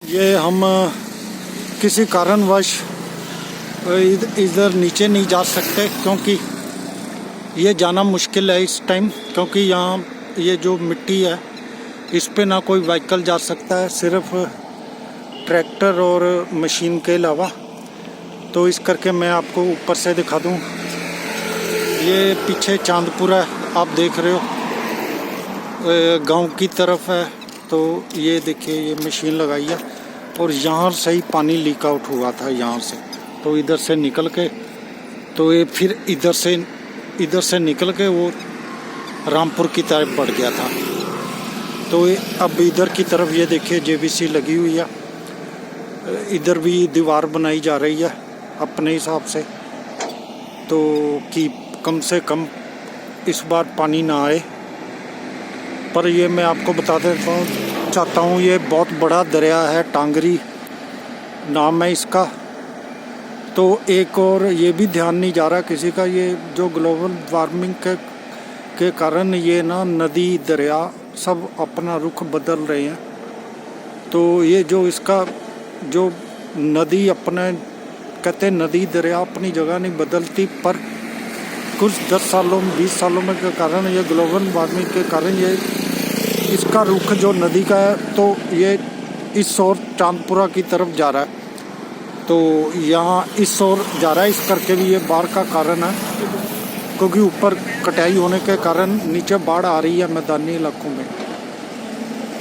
ये हम किसी कारणवश इधर नीचे नहीं जा सकते क्योंकि ये जाना मुश्किल है इस टाइम, क्योंकि यहाँ ये जो मिट्टी है इस पे ना कोई व्हीकल जा सकता है, सिर्फ ट्रैक्टर और मशीन के अलावा। तो इस करके मैं आपको ऊपर से दिखा दूँ। ये पीछे चांदपुरा आप देख रहे हो, गांव की तरफ है। तो ये देखिए ये मशीन लगाई है और यहाँ से ही पानी लीक आउट हुआ था यहाँ से। तो इधर से निकल के तो ये फिर इधर से निकल के वो रामपुर की तरफ बढ़ गया था। तो ये अब इधर की तरफ ये देखिए जेबीसी लगी हुई है, इधर भी दीवार बनाई जा रही है अपने हिसाब से, तो कि कम से कम इस बार पानी ना आए। पर ये मैं आपको बता देता चाहता हूँ, ये बहुत बड़ा दरिया है, टांगरी नाम है इसका। तो एक और ये भी ध्यान नहीं जा रहा किसी का, ये जो ग्लोबल वार्मिंग के कारण ये ना नदी दरिया सब अपना रुख बदल रहे हैं। तो ये जो इसका जो नदी अपने कहते नदी दरिया अपनी जगह नहीं बदलती, पर कुछ 10 सालों 20 सालों में के कारण ये ग्लोबल वार्मिंग के कारण ये इसका रुख जो नदी का है तो ये इस ओर चांदपुरा की तरफ जा रहा है। तो यहाँ इस ओर जा रहा है, इस करके भी ये बाढ़ का कारण है, क्योंकि ऊपर कटाई होने के कारण नीचे बाढ़ आ रही है मैदानी इलाकों में।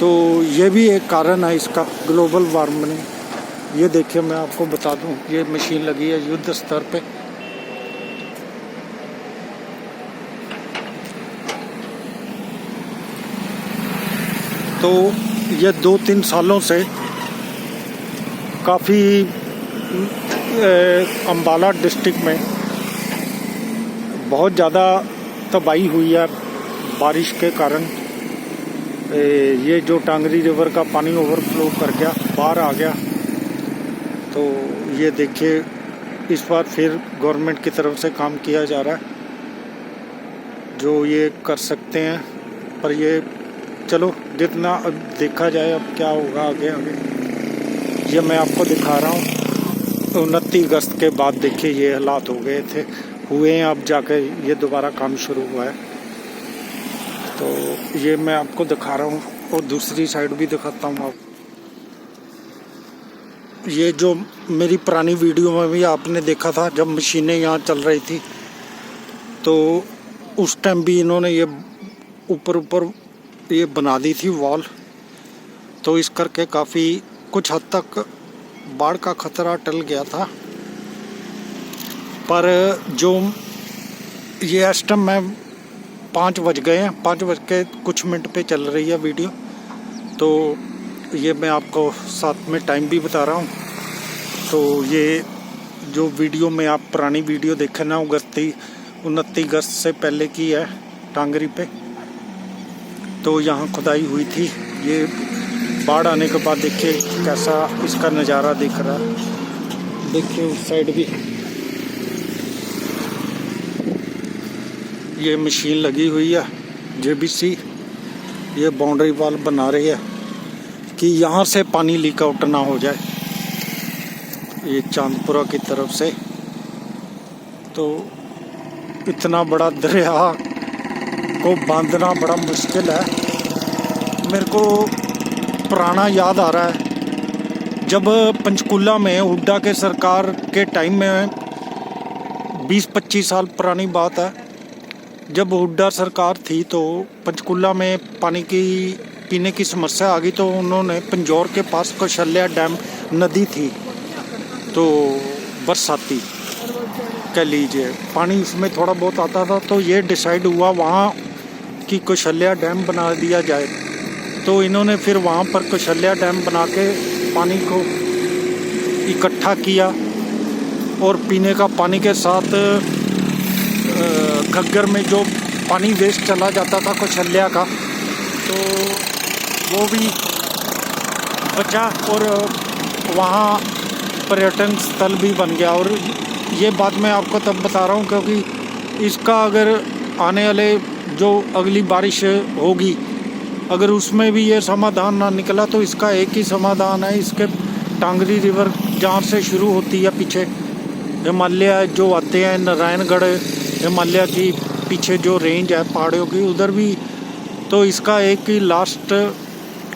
तो ये भी एक कारण है इसका ग्लोबल वार्मिंग। ये देखिए मैं आपको बता दूं, ये मशीन लगी है युद्ध स्तर पे। तो ये 2-3 सालों से काफ़ी अम्बाला डिस्ट्रिक्ट में बहुत ज़्यादा तबाही हुई है बारिश के कारण। ये जो टांगरी रिवर का पानी ओवरफ्लो कर गया, बाहर आ गया। तो ये देखिए इस बार फिर गवर्नमेंट की तरफ से काम किया जा रहा है जो ये कर सकते हैं, पर ये चलो जितना अब देखा जाए अब क्या होगा आगे आगे। ये मैं आपको दिखा रहा हूँ 29 अगस्त के बाद देखिए ये हालात हो गए थे, हुए हैं, अब जाके ये दोबारा काम शुरू हुआ है। तो ये मैं आपको दिखा रहा हूँ और दूसरी साइड भी दिखाता हूँ आप। ये जो मेरी पुरानी वीडियो में भी आपने देखा था जब मशीनें यहाँ चल रही थी, तो उस टाइम भी इन्होंने ये ऊपर ये बना दी थी वॉल। तो इस करके काफ़ी कुछ हद तक बाढ़ का खतरा टल गया था। पर जो ये इस टाइम में 5 बज गए हैं, 5 बज के कुछ मिनट पे चल रही है वीडियो। तो ये मैं आपको साथ में टाइम भी बता रहा हूँ। तो ये जो वीडियो में आप पुरानी वीडियो देखे ना 29 अगस्त से पहले की है टांगरी पे। तो यहाँ खुदाई हुई थी। ये बाढ़ आने के बाद देखिए कैसा इसका नज़ारा दिख रहा है। देखिए उस साइड भी ये मशीन लगी हुई है जेबीसी, ये बाउंड्री वॉल बना रही है कि यहाँ से पानी लीक आउट ना हो जाए ये चांदपुरा की तरफ से। तो इतना बड़ा दरिया को बांधना बड़ा मुश्किल है। मेरे को पुराना याद आ रहा है जब पंचकूला में हुड्डा के सरकार के टाइम में 20-25 साल पुरानी बात है, जब हुड्डा सरकार थी तो पंचकूला में पानी की पीने की समस्या आ गई। तो उन्होंने पंजौर के पास कौशल्या डैम नदी थी, तो बरसाती कह लीजिए पानी उसमें थोड़ा बहुत आता था। तो ये डिसाइड हुआ वहाँ कि कौशल्या डैम बना दिया जाए। तो इन्होंने फिर वहाँ पर कौशल्या डैम बना के पानी को इकट्ठा किया और पीने का पानी के साथ घग्गर में जो पानी वेस्ट चला जाता था कौशल्या का, तो वो भी बचा और वहाँ पर्यटन स्थल भी बन गया। और ये बात मैं आपको तब बता रहा हूँ क्योंकि इसका अगर आने वाले जो अगली बारिश होगी अगर उसमें भी ये समाधान ना निकला तो इसका एक ही समाधान है, इसके टांगरी रिवर जहाँ से शुरू होती है पीछे हिमालय जो आते हैं, नारायणगढ़ हिमालय की पीछे जो रेंज है पहाड़ियों की, उधर भी, तो इसका एक ही लास्ट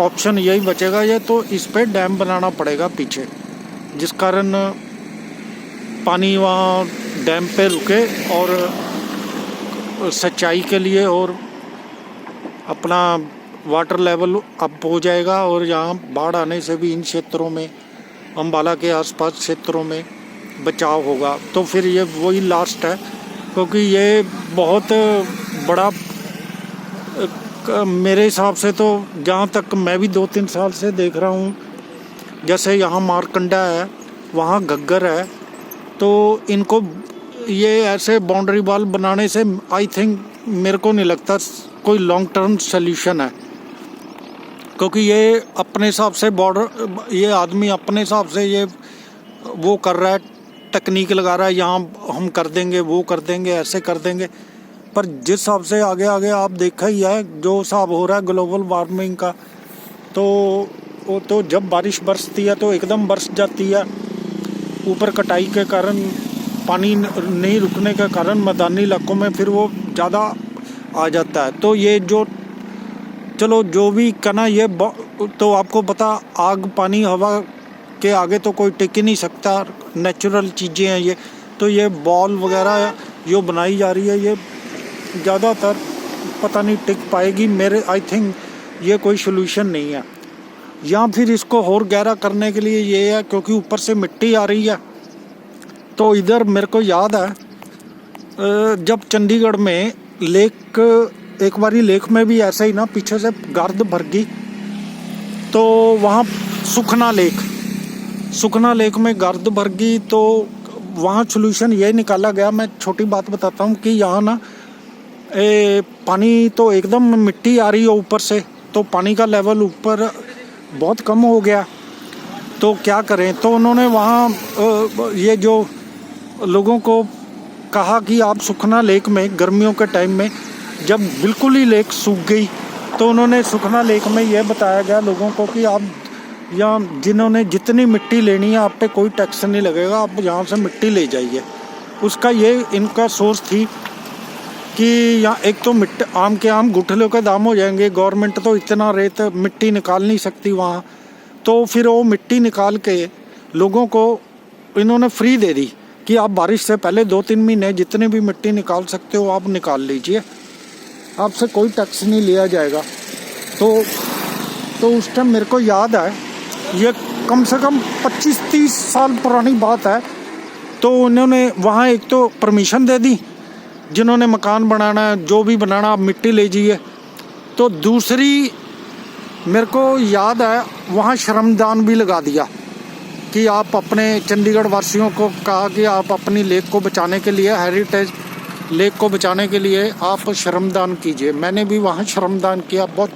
ऑप्शन यही बचेगा, ये तो इस पे डैम बनाना पड़ेगा पीछे, जिस कारण पानी वहाँ डैम पे रुके और सिंचाई के लिए और अपना वाटर लेवल अप हो जाएगा, और यहाँ बाढ़ आने से भी इन क्षेत्रों में, अम्बाला के आसपास क्षेत्रों में बचाव होगा। तो फिर ये वही लास्ट है, क्योंकि ये बहुत बड़ा मेरे हिसाब से, तो जहाँ तक मैं भी 2-3 साल से देख रहा हूँ, जैसे यहाँ मारकंडा है, वहाँ घग्गर है, तो इनको ये ऐसे बाउंड्री वॉल बनाने से आई थिंक, मेरे को नहीं लगता कोई लॉन्ग टर्म सल्यूशन है, क्योंकि ये अपने हिसाब से बॉर्डर, ये आदमी अपने हिसाब से ये वो कर रहा है, टेक्निक लगा रहा है, यहाँ हम कर देंगे, वो कर देंगे, ऐसे कर देंगे, पर जिस हिसाब से आगे आगे आप देखा ही है जो हिसाब हो रहा है ग्लोबल वार्मिंग का, तो वो तो जब बारिश बरसती है तो एकदम बरस जाती है, ऊपर कटाई के कारण, पानी नहीं रुकने के कारण मैदानी इलाकों में फिर वो ज़्यादा आ जाता है। तो ये जो, चलो जो भी करना, ये तो आपको पता, आग पानी हवा के आगे तो कोई टिक ही नहीं सकता, नेचुरल चीज़ें हैं ये, तो ये बॉल वगैरह जो बनाई जा रही है, ये ज़्यादातर पता नहीं टिक पाएगी, मेरे आई थिंक ये कोई सोल्यूशन नहीं है। या फिर इसको और गहरा करने के लिए ये है, क्योंकि ऊपर से मिट्टी आ रही है, तो इधर मेरे को याद है जब चंडीगढ़ में लेक, एक बारी लेक में भी ऐसा ही ना, पीछे से गर्द भर गई, तो वहाँ सुखना लेक में गर्द भर गई, तो वहाँ सोल्यूशन ये निकाला गया। मैं छोटी बात बताता हूँ कि यहाँ ना पानी तो एकदम मिट्टी आ रही है ऊपर से, तो पानी का लेवल ऊपर बहुत कम हो गया, तो क्या करें, तो उन्होंने वहाँ ये जो लोगों को कहा कि आप सुखना लेक में गर्मियों के टाइम में, जब बिल्कुल ही लेक सूख गई, तो उन्होंने सुखना लेक में ये बताया गया लोगों को कि आप यहाँ जिन्होंने जितनी मिट्टी लेनी है, आप पे कोई टैक्स नहीं लगेगा, आप यहाँ से मिट्टी ले जाइए। उसका ये इनका सोर्स थी कि यहाँ एक तो मिट्टी, आम के आम गुठलियों के दाम हो जाएंगे, गवर्नमेंट तो इतना रेत मिट्टी निकाल नहीं सकती वहाँ, तो फिर वो मिट्टी निकाल के लोगों को इन्होंने फ्री दे दी कि आप बारिश से पहले 2-3 महीने जितनी भी मिट्टी निकाल सकते हो आप निकाल लीजिए, आपसे कोई टैक्स नहीं लिया जाएगा। तो उस टाइम मेरे को याद है, ये कम से कम 25-30 साल पुरानी बात है, तो उन्होंने वहाँ एक तो परमिशन दे दी, जिन्होंने मकान बनाना है, जो भी बनाना, आप मिट्टी ले जाइए। तो दूसरी मेरे को याद है, वहाँ श्रमदान भी लगा दिया कि आप अपने चंडीगढ़ वासियों को कहा कि आप अपनी लेक को बचाने के लिए, हेरिटेज लेक को बचाने के लिए आप श्रमदान कीजिए। मैंने भी वहाँ श्रमदान किया, बहुत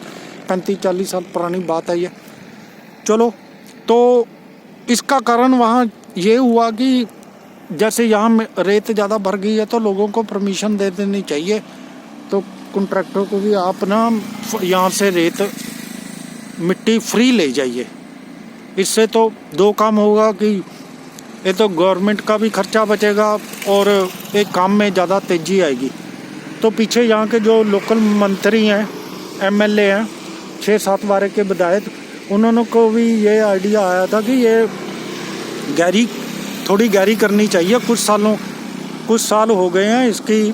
35-40 साल पुरानी बात है ये। चलो, तो इसका कारण वहाँ ये हुआ कि जैसे यहाँ रेत ज़्यादा भर गई है, तो लोगों को परमिशन दे देनी चाहिए, तो कॉन्ट्रैक्टर को भी आप ना यहाँ से रेत मिट्टी फ्री ले जाइए। इससे तो 2 काम होगा कि ये तो गवर्नमेंट का भी खर्चा बचेगा और एक काम में ज़्यादा तेज़ी आएगी। तो पीछे यहाँ के जो लोकल मंत्री हैं, एमएलए हैं, 6-7 बार के विधायक, उन्होंने को भी ये आइडिया आया था कि ये थोड़ी गहरी करनी चाहिए। कुछ साल हो गए हैं इसकी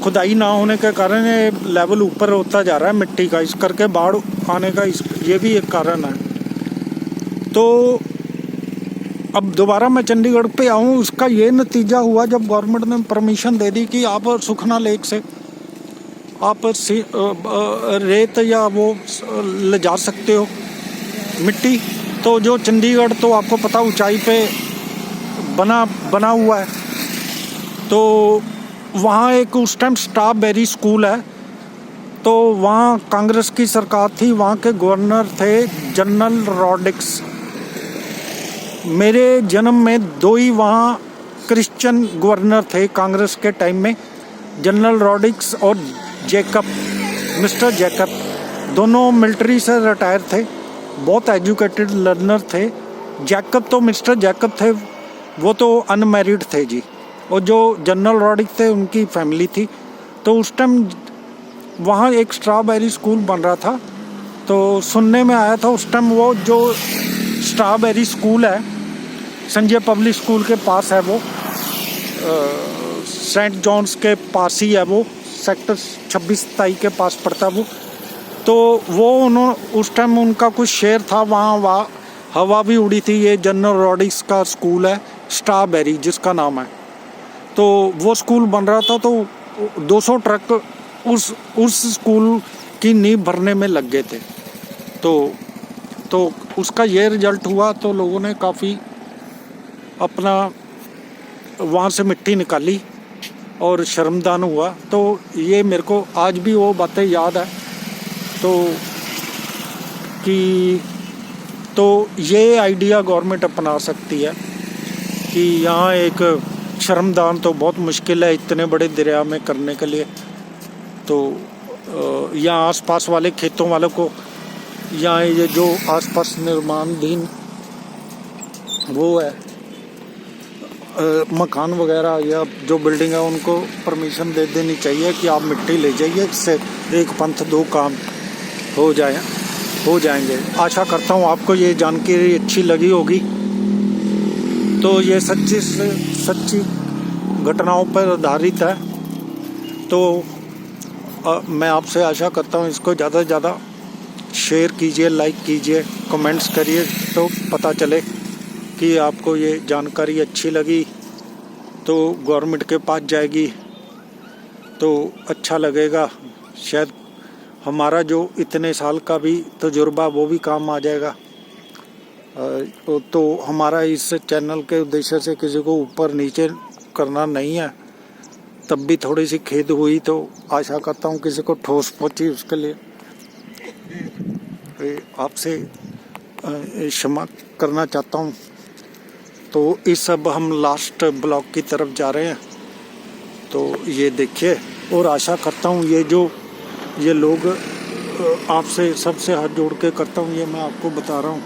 खुदाई ना होने के कारण ये लेवल ऊपर होता जा रहा है मिट्टी का, इस करके बाढ़ आने का ये भी एक कारण है। तो अब दोबारा मैं चंडीगढ़ पे आऊँ, उसका ये नतीजा हुआ जब गवर्नमेंट ने परमिशन दे दी कि आप सुखना लेक से आप रेत या वो ले जा सकते हो मिट्टी। तो जो चंडीगढ़ तो आपको पता ऊंचाई पे बना हुआ है, तो वहाँ एक उस टाइम स्ट्रॉबेरी स्कूल है, तो वहाँ कांग्रेस की सरकार थी, वहाँ के गवर्नर थे जनरल रॉड्रिक्स। मेरे जन्म में 2 ही वहाँ क्रिश्चियन गवर्नर थे कांग्रेस के टाइम में, जनरल रॉड्रिक्स और जेकब। मिस्टर जैकब, दोनों मिलिट्री से रिटायर थे, बहुत एजुकेटेड लर्नर थे। जैकब तो मिस्टर जैकब थे, वो तो अनमैरिड थे जी, और जो जनरल रॉडिक थे उनकी फैमिली थी। तो उस टाइम वहाँ एक स्ट्रॉबेरी स्कूल बन रहा था, तो सुनने में आया था उस टाइम वो जो स्ट्रॉबेरी स्कूल है संजय पब्लिक स्कूल के पास है, वो सेंट जॉन्स के पास ही है, वो सेक्टर 26-27 के पास पड़ता है वो। तो वो उन्होंने उस टाइम उनका कुछ शेयर था वहाँ हवा भी उड़ी थी। ये जनरल रॉडिक्स का स्कूल है स्ट्रॉबेरी जिसका नाम है, तो वो स्कूल बन रहा था, तो 200 ट्रक उस स्कूल की नींव भरने में लग गए थे। तो उसका ये रिजल्ट हुआ, तो लोगों ने काफ़ी अपना वहाँ से मिट्टी निकाली और शर्मदान हुआ। तो ये मेरे को आज भी वो बातें याद है। तो ये आइडिया गवर्नमेंट अपना सकती है कि यहाँ एक शर्मदान तो बहुत मुश्किल है इतने बड़े दरिया में करने के लिए। तो यहाँ आसपास वाले खेतों वालों को, यहाँ ये जो आसपास निर्माणाधीन वो है मकान वगैरह या जो बिल्डिंग है, उनको परमिशन दे देनी चाहिए कि आप मिट्टी ले जाइए, इससे एक पंथ दो काम हो जाएंगे। आशा करता हूँ आपको ये जानकारी अच्छी लगी होगी। तो ये सच्ची घटनाओं पर आधारित है। तो मैं आपसे आशा करता हूँ इसको ज़्यादा से ज़्यादा शेयर कीजिए, लाइक कीजिए, कमेंट्स करिए, तो पता चले कि आपको ये जानकारी अच्छी लगी, तो गवर्नमेंट के पास जाएगी तो अच्छा लगेगा। शायद हमारा जो इतने साल का भी तजुर्बा वो भी काम आ जाएगा। तो हमारा इस चैनल के उद्देश्य से किसी को ऊपर नीचे करना नहीं है। तब भी थोड़ी सी खेद हुई, तो आशा करता हूँ किसी को ठोस पहुँची, उसके लिए आपसे क्षमा करना चाहता हूँ। तो इस अब हम लास्ट ब्लॉक की तरफ जा रहे हैं, तो ये देखिए। और आशा करता हूँ ये लोग आपसे सबसे हाथ जोड़ के करता हूँ, ये मैं आपको बता रहा हूँ,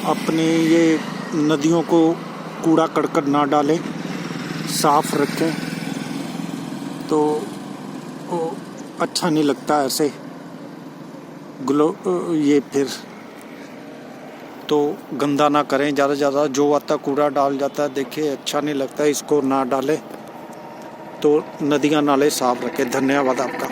अपने ये नदियों को कूड़ा करकट ना डालें, साफ रखें। तो अच्छा नहीं लगता ऐसे ये फिर तो गंदा ना करें ज़्यादा से ज़्यादा। जो आता कूड़ा डाल जाता है, देखिए अच्छा नहीं लगता, इसको ना डालें। तो नदियाँ नाले साफ रखें। धन्यवाद आपका।